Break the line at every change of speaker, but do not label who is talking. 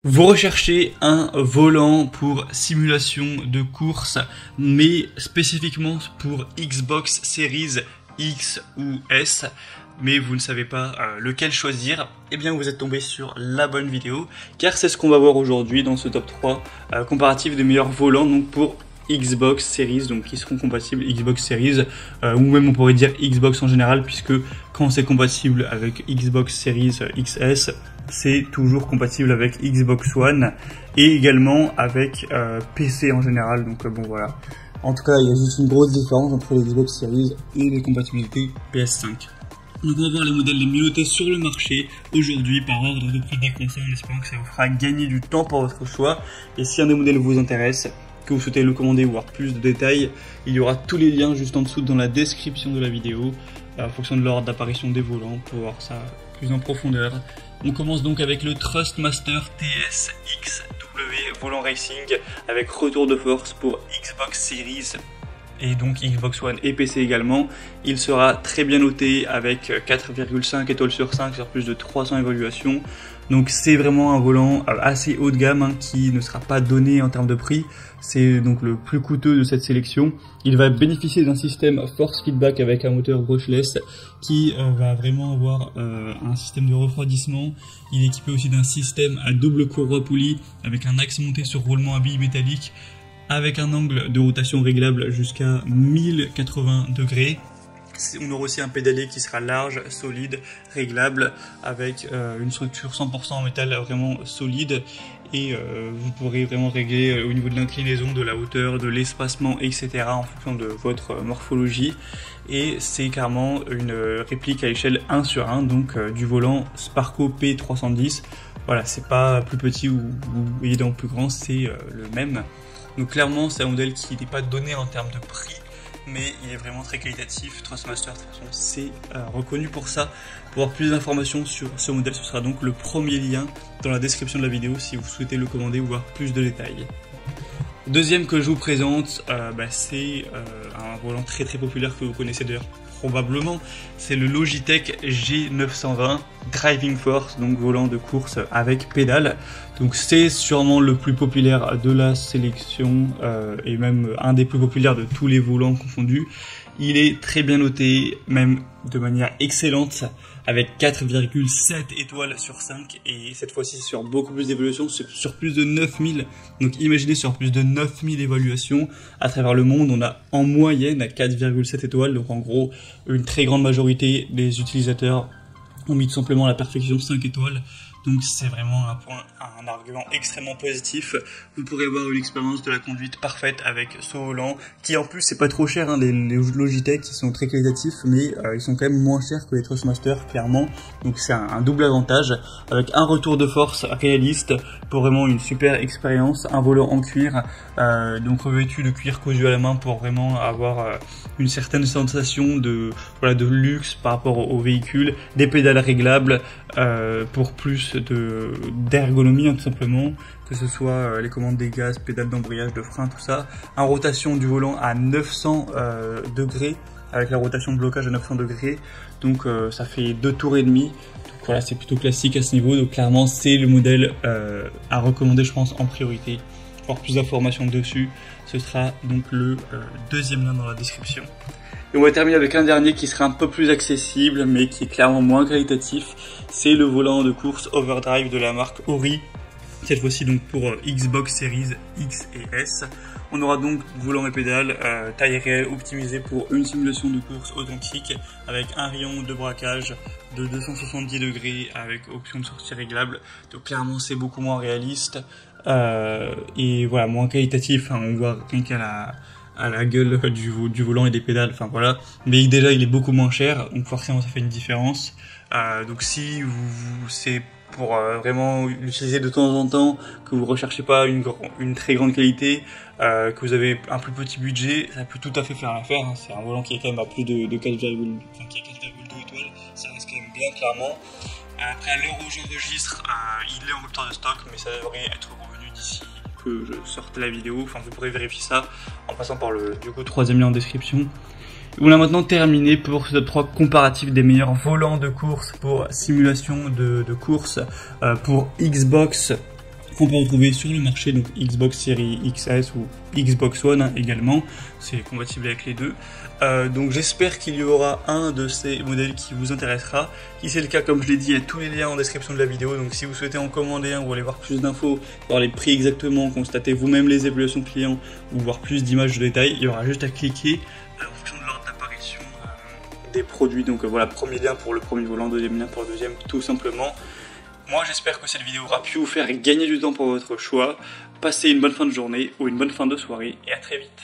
Vous recherchez un volant pour simulation de course, mais spécifiquement pour Xbox Series X ou S, mais vous ne savez pas lequel choisir. Eh bien vous êtes tombé sur la bonne vidéo, car c'est ce qu'on va voir aujourd'hui dans ce top 3 comparatif des meilleurs volants donc pour Xbox Series, donc qui seront compatibles Xbox Series, ou même on pourrait dire Xbox en général, puisque quand c'est compatible avec Xbox Series XS, c'est toujours compatible avec Xbox One et également avec PC en général. Donc bon voilà. En tout cas, il y a juste une grosse différence entre les Xbox Series et les compatibilités PS5. Donc on va voir les modèles les mieux notés sur le marché aujourd'hui par ordre de prix décroissant, en espérant que ça vous fera gagner du temps pour votre choix. Et si un des modèles vous intéresse, que vous souhaitez le commander ou voir plus de détails, il y aura tous les liens juste en dessous dans la description de la vidéo, en fonction de l'ordre d'apparition des volants, pour voir ça plus en profondeur. On commence donc avec le Thrustmaster TS XW volant racing avec retour de force pour Xbox Series et donc Xbox One et PC également. Il sera très bien noté avec 4,5 étoiles sur 5 sur plus de 300 évaluations. Donc c'est vraiment un volant assez haut de gamme qui ne sera pas donné en termes de prix. C'est donc le plus coûteux de cette sélection. Il va bénéficier d'un système force feedback avec un moteur brushless qui va vraiment avoir un système de refroidissement. Il est équipé aussi d'un système à double courroie poulie avec un axe monté sur roulement à billes métalliques avec un angle de rotation réglable jusqu'à 1080 degrés. On aura aussi un pédalier qui sera large, solide, réglable, avec une structure 100% en métal vraiment solide. Et vous pourrez vraiment régler au niveau de l'inclinaison, de la hauteur, de l'espacement, etc. en fonction de votre morphologie. Et c'est carrément une réplique à échelle 1 sur 1, donc du volant Sparco P310. Voilà, c'est pas plus petit ou évidemment plus grand, c'est le même. Donc clairement, c'est un modèle qui n'est pas donné en termes de prix, mais il est vraiment très qualitatif. Thrustmaster, de toute façon, c'est reconnu pour ça. Pour avoir plus d'informations sur ce modèle, ce sera donc le premier lien dans la description de la vidéo si vous souhaitez le commander ou voir plus de détails. Deuxième que je vous présente, c'est un volant très populaire que vous connaissez d'ailleurs probablement, c'est le Logitech G920 Driving Force, donc volant de course avec pédale. Donc c'est sûrement le plus populaire de la sélection et même un des plus populaires de tous les volants confondus. Il est très bien noté, même de manière excellente, avec 4,7 étoiles sur 5 et cette fois-ci sur beaucoup plus d'évaluations, sur plus de 9000. Donc imaginez, sur plus de 9000 évaluations à travers le monde, on a en moyenne à 4,7 étoiles. Donc en gros, une très grande majorité des utilisateurs ont mis tout simplement à la perfection 5 étoiles. Donc c'est vraiment un argument extrêmement positif. Vous pourrez avoir une expérience de la conduite parfaite avec ce volant, qui en plus c'est pas trop cher, hein, les Logitech qui sont très qualitatifs, mais ils sont quand même moins chers que les Thrustmaster clairement. Donc c'est un double avantage, avec un retour de force réaliste pour vraiment une super expérience, un volant en cuir, donc revêtu de cuir cousu à la main pour vraiment avoir une certaine sensation de luxe par rapport au véhicule, des pédales réglables pour plus d'ergonomie, tout simplement, que ce soit les commandes des gaz, pédales d'embrayage, de frein, tout ça. En rotation du volant à 900 degrés, avec la rotation de blocage à 900 degrés, donc ça fait 2 tours et demi. Donc voilà, c'est plutôt classique à ce niveau, donc clairement c'est le modèle à recommander, je pense, en priorité. Pour avoir plus d'informations dessus, ce sera donc le deuxième lien dans la description. Et on va terminer avec un dernier qui sera un peu plus accessible, mais qui est clairement moins qualitatif. C'est le volant de course Overdrive de la marque Ori. Cette fois-ci donc pour Xbox Series X et S. On aura donc volant et pédale, taille réelle optimisée pour une simulation de course authentique, avec un rayon de braquage de 270 degrés avec option de sortie réglable. Donc clairement c'est beaucoup moins réaliste et voilà, moins qualitatif, hein. On voit rien qu'à la gueule du volant et des pédales, enfin voilà. Mais déjà il est beaucoup moins cher, donc forcément ça fait une différence. Donc si c'est pour vraiment l'utiliser de temps en temps, que vous recherchez pas une très grande qualité, que vous avez un plus petit budget, ça peut tout à fait faire l'affaire, hein. C'est un volant qui est quand même à plus de 4,2 étoiles, ça reste quand même bien clairement. Après, à l'heure où j'enregistre, il est en rupture de stock, mais ça devrait être revenu d'ici que je sorte la vidéo. Enfin, vous pourrez vérifier ça en passant par le troisième lien en description. On a maintenant terminé pour ce top 3 comparatif des meilleurs volants de course pour simulation de course pour Xbox qu'on peut retrouver sur le marché, donc Xbox Series XS ou Xbox One hein, également, c'est compatible avec les deux. Donc j'espère qu'il y aura un de ces modèles qui vous intéressera. Si c'est le cas, comme je l'ai dit, il y a tous les liens en description de la vidéo, donc si vous souhaitez en commander un ou aller voir plus d'infos, voir les prix exactement, constater vous-même les évaluations clients ou voir plus d'images de détails, il y aura juste à cliquer en fonction de l'ordre d'apparition des produits. Donc voilà, premier lien pour le premier volant, deuxième lien pour le deuxième, tout simplement. Moi j'espère que cette vidéo aura pu vous faire gagner du temps pour votre choix. Passez une bonne fin de journée ou une bonne fin de soirée et à très vite.